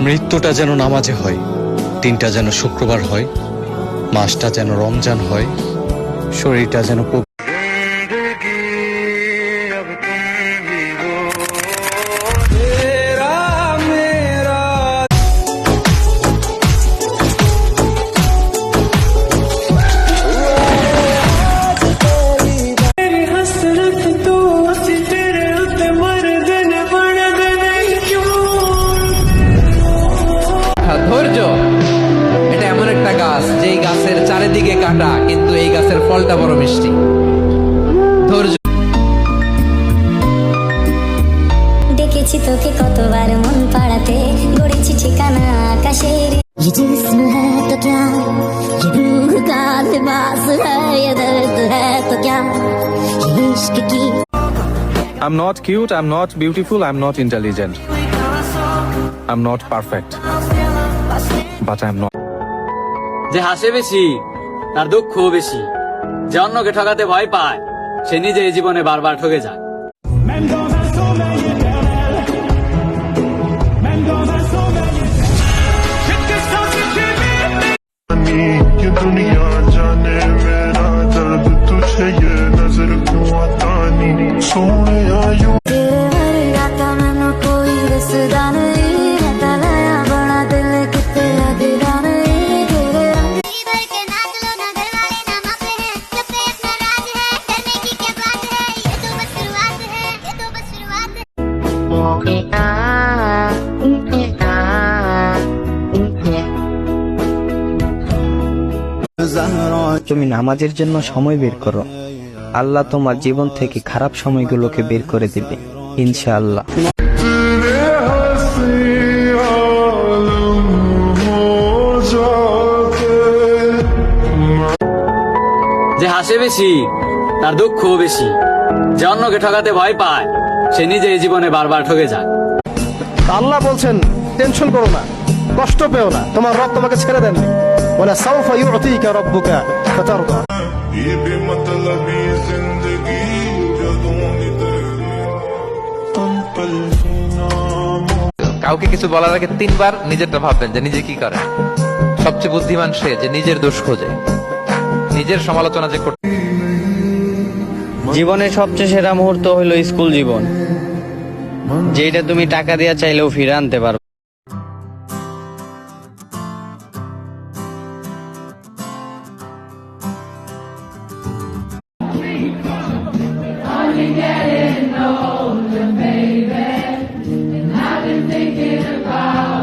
মৃত্যুটা যেন নামাজে হয়, দিনটা যেন শুক্রবার হয়, মাসটা যেন রমজান হয়, শরীরটা যেন ধৈর্য এটা এমন একটা গাছ যেই গাছের চারিদিকে কাটা, কিন্তু এই গাছের ফলটা বড় মিষ্টি। ধৈর্য। দেখেছি তোকে কতবার মন পাড়াতে, গড়েছি ঠিকানা আকাশের। ये जिस्म है तो क्या, ये रूह का लिबास है, ये दर्द है तो क्या, ये इश्क की। I'm not cute, I'm not beautiful, I'm not intelligent. I'm not perfect. But I'm not. যে হাসে বেশি তার দুঃখও বেশি, যে অন্যকে ঠকাতে ভয় পায় সে নিজে এই জীবনে বারবার ঠকে যায়। ये दुनिया जाने मेरा दर्द तुझे ये नजर क्यों आता नहीं सोने आयु तेरे वर्गा मैनू कोई दसदा नहीं, मैं तलाया बड़ा दिल किते लगदा नहीं, तेरे रंग भर के नाच लो ना, घर वाले ना मापे हैं, जब पे अपना राज है, डरने की क्या बात है, ये तो बस शुरुआत है, ये तो बस शुरुआत है। তুমি নামাজের জন্য সময় বের করো, আল্লাহ তোমার জীবন থেকে খারাপ সময়গুলোকে বের করে দিবে ইনশাআল্লাহ। যে হাসে বেশি তার দুঃখও বেশি, যে অন্যকে ঠকাতে ভয় পায় সে নিজে এই জীবনে বারবার ঠকে যায়। আল্লাহ বলছেন টেনশন করো না, কষ্ট পেও না, তোমার রব তোমাকে ছেড়ে দেননি। ওয়ালা সাউফা ইউতিকা রাব্বুকা ফাতারদা। ये बेमतलबी जिंदगी जदों तुम पल কাউকে কিছু বলার আগে 3 বার নিজেরটা ভাববেন যে নিজে কি করে। সবচেয়ে বুদ্ধিমান সে যে নিজের দোষ খোঁজে, নিজের সমালোচনা যে করতে। জীবনের সবচেয়ে সেরা মুহূর্ত হলো স্কুল জীবন, যেটা তুমি টাকা দিয়ে চাইলেও ফিরে আনতে পারো।